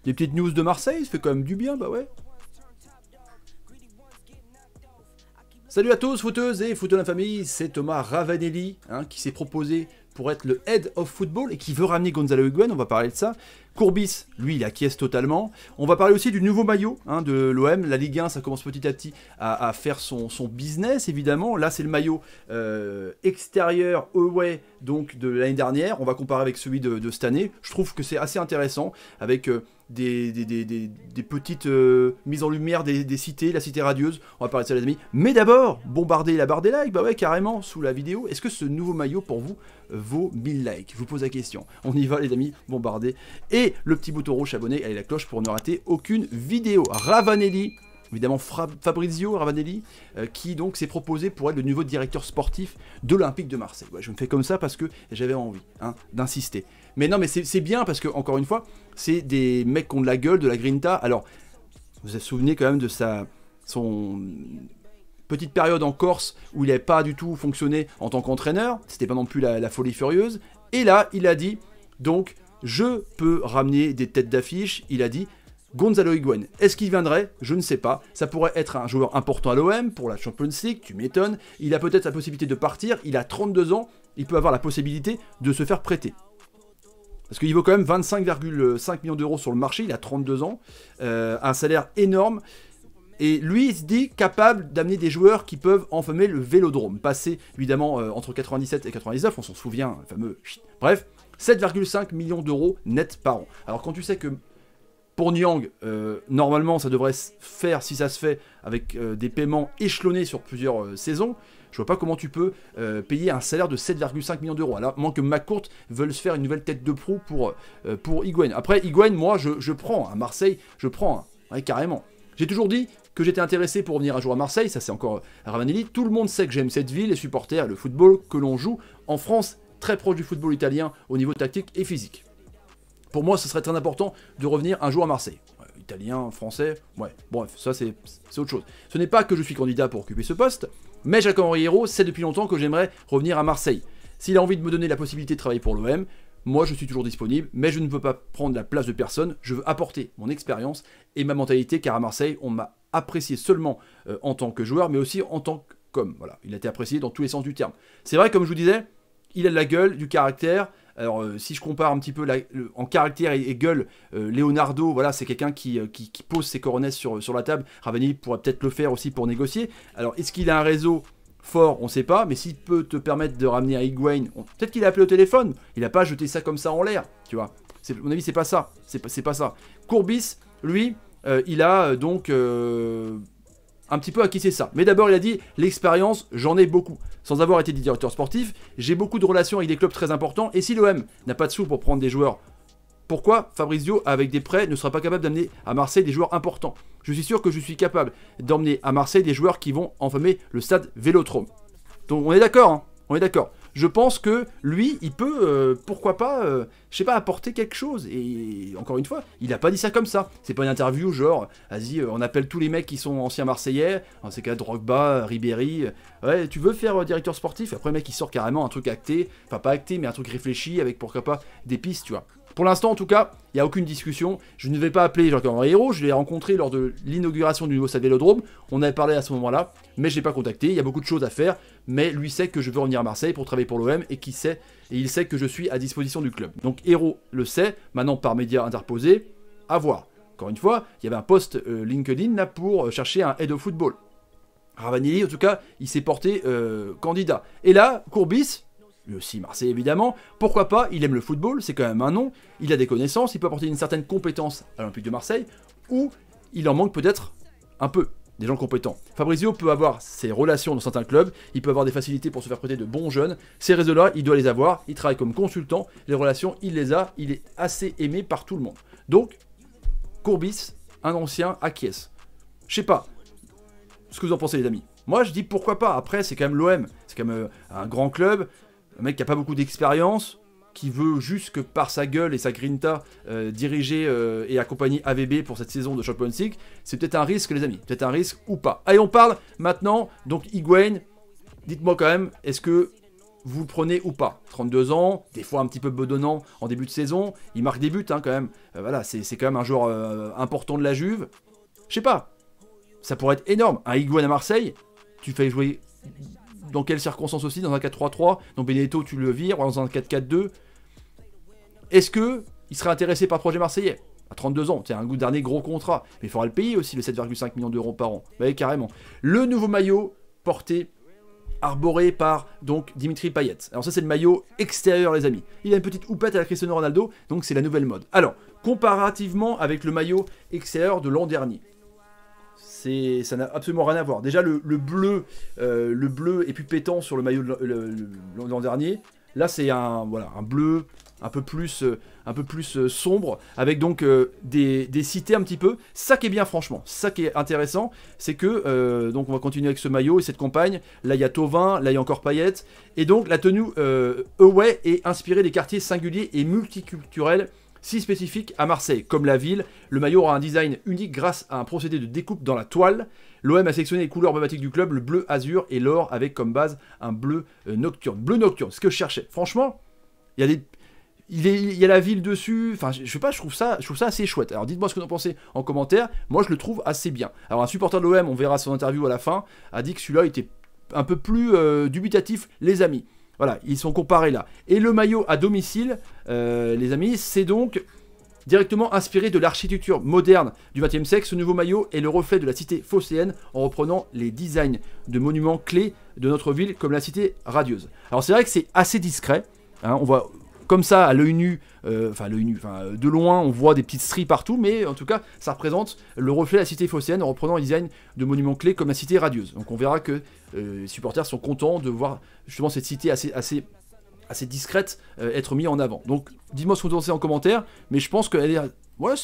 Des petites news de Marseille, ça fait quand même du bien, bah ouais. Salut à tous, footeuses et footeux de la famille, c'est Thomas Ravanelli qui s'est proposé pour être le Head of Football et qui veut ramener Gonzalo Higuaín, on va parler de ça. Courbis, lui, il acquiesce totalement. On va parler aussi du nouveau maillot de l'OM. La Ligue 1, ça commence petit à petit à faire son business, évidemment. Là, c'est le maillot extérieur away donc de l'année dernière. On va comparer avec celui de cette année. Je trouve que c'est assez intéressant avec des petites mises en lumière des cités, la cité radieuse. On va parler de ça, les amis. Mais d'abord, bombarder la barre des likes, bah ouais, carrément, sous la vidéo. Est-ce que ce nouveau maillot, pour vous, vaut 1000 likes? Je vous pose la question. On y va, les amis, bombarder. Et le petit bouton rouge abonné et la cloche pour ne rater aucune vidéo. Ravanelli, évidemment Fabrizio Ravanelli, qui donc s'est proposé pour être le nouveau directeur sportif de l'Olympique de Marseille. Ouais, je me fais comme ça parce que j'avais envie d'insister. Mais non, mais c'est bien parce que, encore une fois, c'est des mecs qui ont de la gueule, de la grinta. Alors, vous vous souvenez quand même de son petite période en Corse où il n'avait pas du tout fonctionné en tant qu'entraîneur. C'était pas non plus la folie furieuse. Et là, il a dit, donc, je peux ramener des têtes d'affiche. Il a dit Gonzalo Higuaín. Est-ce qu'il viendrait? Je ne sais pas. Ça pourrait être un joueur important à l'OM pour la Champions League, tu m'étonnes. Il a peut-être la possibilité de partir. Il a 32 ans. Il peut avoir la possibilité de se faire prêter. Parce qu'il vaut quand même 25,5 millions d'euros sur le marché. Il a 32 ans. Un salaire énorme. Et lui, il se dit capable d'amener des joueurs qui peuvent enfumer le Vélodrome. Passer, évidemment, entre 97 et 99. On s'en souvient, le fameux... Bref. 7,5 millions d'euros net par an. Alors quand tu sais que pour Niang, normalement ça devrait se faire, si ça se fait, avec des paiements échelonnés sur plusieurs saisons, je vois pas comment tu peux payer un salaire de 7,5 millions d'euros. Alors, moins que McCourt veuille se faire une nouvelle tête de proue pour Higuaín. Après, Higuaín, moi, je prends. À Marseille, je prends. Ouais, carrément. J'ai toujours dit que j'étais intéressé pour venir un jour à Marseille. Ça, c'est encore Ravanelli. Tout le monde sait que j'aime cette ville, les supporters, le football que l'on joue en France, très proche du football italien au niveau tactique et physique. Pour moi, ce serait très important de revenir un jour à Marseille. Italien, français, ouais, bref, ça c'est autre chose. Ce n'est pas que je suis candidat pour occuper ce poste, mais Jacques-Henri Hérault sait depuis longtemps que j'aimerais revenir à Marseille. S'il a envie de me donner la possibilité de travailler pour l'OM, moi je suis toujours disponible, mais je ne veux pas prendre la place de personne, je veux apporter mon expérience et ma mentalité, car à Marseille, on m'a apprécié seulement en tant que joueur, mais aussi en tant qu'homme. Voilà, il a été apprécié dans tous les sens du terme. C'est vrai, comme je vous disais, il a de la gueule, du caractère. Alors, si je compare un petit peu en caractère et gueule, Leonardo, voilà, c'est quelqu'un qui pose ses coronesses sur la table. Ravanelli pourrait peut-être le faire aussi pour négocier. Alors, est-ce qu'il a un réseau fort? On ne sait pas. Mais s'il peut te permettre de ramener à Higuaín, peut-être qu'il a appelé au téléphone. Il n'a pas jeté ça comme ça en l'air, tu vois. À mon avis, c'est pas ça. C'est pas ça. Courbis, lui, il a donc... un petit peu acquis ça. Mais d'abord, il a dit, l'expérience, j'en ai beaucoup. Sans avoir été directeur sportif, j'ai beaucoup de relations avec des clubs très importants. Et si l'OM n'a pas de sous pour prendre des joueurs, pourquoi Fabrizio, avec des prêts, ne sera pas capable d'amener à Marseille des joueurs importants? Je suis sûr que je suis capable d'emmener à Marseille des joueurs qui vont enfumer le stade Vélodrome. Donc on est d'accord, hein, on est d'accord. Je pense que lui, il peut, pourquoi pas, je sais pas, apporter quelque chose. Et encore une fois, il a pas dit ça comme ça. C'est pas une interview genre, vas-y, on appelle tous les mecs qui sont anciens Marseillais, dans ces cas, Drogba, Ribéry. Ouais, tu veux faire directeur sportif? Après, le mec, il sort carrément un truc acté, enfin pas acté, mais un truc réfléchi avec pourquoi pas des pistes, tu vois. Pour l'instant, en tout cas, il n'y a aucune discussion. Je ne vais pas appeler Jacques-Henri Hérault. Je l'ai rencontré lors de l'inauguration du nouveau stade Vélodrome. On avait parlé à ce moment-là, mais je l'ai pas contacté. Il y a beaucoup de choses à faire, mais lui sait que je veux revenir à Marseille pour travailler pour l'OM et il sait que je suis à disposition du club. Donc Hérault le sait, maintenant par médias interposés, à voir. Encore une fois, il y avait un post LinkedIn là pour chercher un head of football. Ravanelli, en tout cas, il s'est porté candidat. Et là, Courbis, lui aussi Marseille évidemment, pourquoi pas, il aime le football, c'est quand même un nom, il a des connaissances, il peut apporter une certaine compétence à l'Olympique de Marseille, ou il en manque peut-être un peu, des gens compétents. Fabrizio peut avoir ses relations dans certains clubs, il peut avoir des facilités pour se faire prêter de bons jeunes, ces réseaux-là, il doit les avoir, il travaille comme consultant, les relations, il les a, il est assez aimé par tout le monde. Donc, Courbis, un ancien, acquiesce. Je sais pas ce que vous en pensez les amis. Moi je dis pourquoi pas, après c'est quand même l'OM, c'est quand même un grand club, un mec qui n'a pas beaucoup d'expérience, qui veut juste que par sa gueule et sa grinta diriger et accompagner AVB pour cette saison de Champions League, c'est peut-être un risque les amis, peut-être un risque ou pas. Allez on parle maintenant, donc Higuaín, dites-moi quand même, est-ce que vous le prenez ou pas. 32 ans, des fois un petit peu bedonnant en début de saison, il marque des buts hein, quand même. Voilà, c'est quand même un joueur important de la Juve. Je sais pas, ça pourrait être énorme. Un Higuaín à Marseille, tu fais jouer dans quelles circonstances aussi, dans un 4-3-3, dans Benedetto tu le vires, dans un 4-4-2. Est-ce que il serait intéressé par le projet marseillais? À 32 ans, c'est un dernier gros contrat. Mais il faudra le payer aussi, le 7,5 millions d'euros par an. Bah, carrément. Le nouveau maillot porté, arboré par donc Dimitri Payet. Alors ça c'est le maillot extérieur les amis. Il a une petite houppette à la Cristiano Ronaldo, donc c'est la nouvelle mode. Alors, comparativement avec le maillot extérieur de l'an dernier, ça n'a absolument rien à voir. Déjà le bleu est plus pétant sur le maillot de l'an dernier. Là c'est un bleu un peu plus sombre, avec donc des cités un petit peu. Ça qui est bien franchement, ça qui est intéressant, c'est que, donc on va continuer avec ce maillot et cette campagne. Là il y a Thauvin, là il y a encore Payet. Et donc la tenue away est inspirée des quartiers singuliers et multiculturels si spécifiques à Marseille. Comme la ville, le maillot aura un design unique grâce à un procédé de découpe dans la toile. L'OM a sélectionné les couleurs emblématiques du club, le bleu azur et l'or, avec comme base un bleu nocturne. Bleu nocturne, ce que je cherchais. Franchement, il y a la ville dessus, enfin je sais pas, je trouve ça assez chouette. Alors dites-moi ce que vous en pensez en commentaire, moi je le trouve assez bien. Alors un supporter de l'OM, on verra son interview à la fin, a dit que celui-là était un peu plus dubitatif, les amis. Voilà, ils sont comparés là. Et le maillot à domicile, les amis, c'est donc directement inspiré de l'architecture moderne du XXe siècle. Ce nouveau maillot est le reflet de la cité phocéenne en reprenant les designs de monuments clés de notre ville comme la cité radieuse. Alors c'est vrai que c'est assez discret, hein, on voit comme ça à l'œil nu, de loin on voit des petites stries partout, mais en tout cas ça représente le reflet de la cité phocéenne en reprenant les designs de monuments clés comme la cité radieuse. Donc on verra que les supporters sont contents de voir justement cette cité assez discrète être mise en avant. Donc dites-moi ce que vous pensez en commentaire, mais je pense que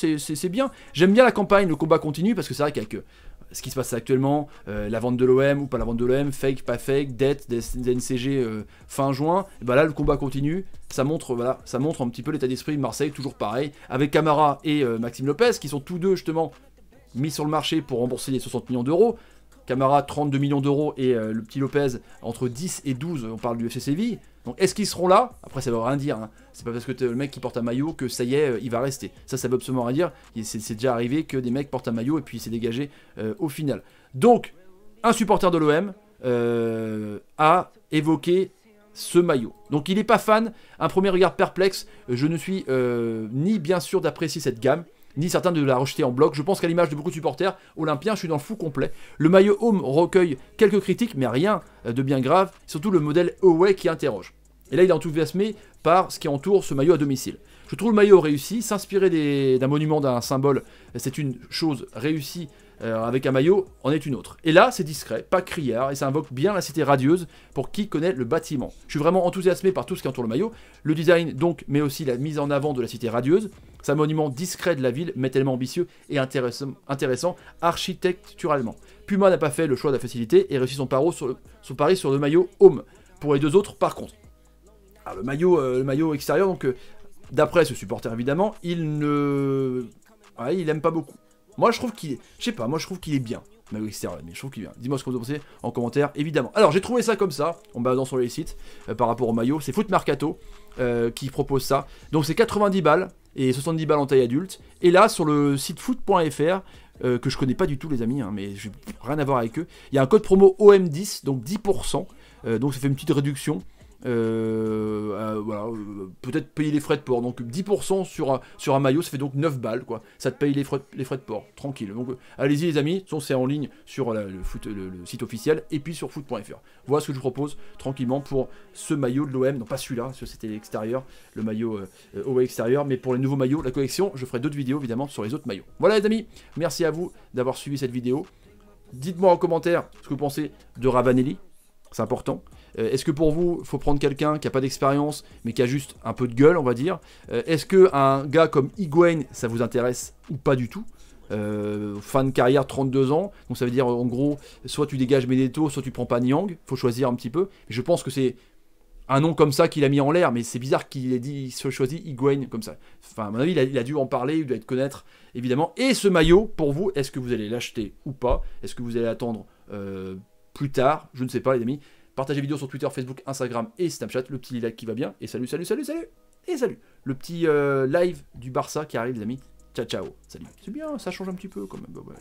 c'est bien. J'aime bien la campagne, le combat continue, parce que c'est vrai qu'avec ce qui se passe actuellement, la vente de l'OM ou pas la vente de l'OM, fake, pas fake, dette, des NCG fin juin, et ben là le combat continue, ça montre un petit peu l'état d'esprit de Marseille, toujours pareil, avec Camara et Maxime Lopez, qui sont tous deux justement mis sur le marché pour rembourser les 60 millions d'euros. Camara 32 millions d'euros et le petit Lopez entre 10 et 12, on parle du FC Séville. Donc est-ce qu'ils seront là? Après ça veut rien dire, hein. C'est pas parce que t'es le mec qui porte un maillot que ça y est, il va rester. Ça veut absolument rien dire. C'est déjà arrivé que des mecs portent un maillot et puis il s'est dégagé au final. Donc, un supporter de l'OM a évoqué ce maillot. Donc il n'est pas fan, un premier regard perplexe, je ne suis ni bien sûr d'apprécier cette gamme, ni certain de la rejeter en bloc. Je pense qu'à l'image de beaucoup de supporters olympiens, je suis dans le fou complet. Le maillot home recueille quelques critiques, mais rien de bien grave, surtout le modèle away qui interroge. Et là, il est enthousiasmé par ce qui entoure ce maillot à domicile. Je trouve le maillot réussi, s'inspirer d'un monument, d'un symbole, c'est une chose réussie. Avec un maillot, en est une autre. Et là, c'est discret, pas criard, et ça invoque bien la cité radieuse pour qui connaît le bâtiment. Je suis vraiment enthousiasmé par tout ce qui entoure le maillot. Le design, donc, mais aussi la mise en avant de la cité radieuse. C'est un monument discret de la ville, mais tellement ambitieux et intéressant architecturalement. Puma n'a pas fait le choix de la facilité et réussit son pari sur le maillot home. Pour les deux autres, par contre. Alors, le maillot extérieur, donc, d'après ce supporter évidemment, il aime pas beaucoup. Moi je trouve qu'il est bien, maillot extérieur, mais je trouve qu'il est bien. Dis-moi ce que vous en pensez en commentaire, évidemment. Alors j'ai trouvé ça comme ça, en baladant sur les sites, par rapport au maillot. C'est Foot Mercato qui propose ça. Donc c'est 90 balles, et 70 balles en taille adulte. Et là, sur le site foot.fr, que je connais pas du tout les amis, hein, mais j'ai rien à voir avec eux, il y a un code promo OM10, donc 10%, donc ça fait une petite réduction. Voilà, peut-être payer les frais de port, donc 10% sur un maillot, ça fait donc 9 balles, quoi. Ça te paye les frais de port, tranquille. Donc allez-y les amis, c'est en ligne sur le site officiel et puis sur foot.fr. Voilà ce que je vous propose tranquillement pour ce maillot de l'OM, non pas celui-là, c'était l'extérieur, le maillot away extérieur, mais pour les nouveaux maillots, la collection, je ferai d'autres vidéos évidemment sur les autres maillots. Voilà les amis, merci à vous d'avoir suivi cette vidéo. Dites-moi en commentaire ce que vous pensez de Ravanelli, c'est important. Est-ce que pour vous, il faut prendre quelqu'un qui n'a pas d'expérience, mais qui a juste un peu de gueule, on va dire? Est-ce qu'un gars comme Higuaín, ça vous intéresse ou pas du tout? Fin de carrière, 32 ans, donc ça veut dire en gros, soit tu dégages Benedetto, soit tu prends pas Niang, il faut choisir un petit peu. Je pense que c'est un nom comme ça qu'il a mis en l'air, mais c'est bizarre qu'il ait dit, il se choisit Higuaín comme ça. Enfin, à mon avis, il a dû en parler, il doit être connaître, évidemment. Et ce maillot, pour vous, est-ce que vous allez l'acheter ou pas? Est-ce que vous allez attendre plus tard? Je ne sais pas, les amis. Partagez vidéo sur Twitter, Facebook, Instagram et Snapchat. Le petit like qui va bien. Et salut, salut, salut, salut. Et salut. Le petit live du Barça qui arrive, les amis. Ciao, ciao. Salut. C'est bien, ça change un petit peu quand même. Bah ouais.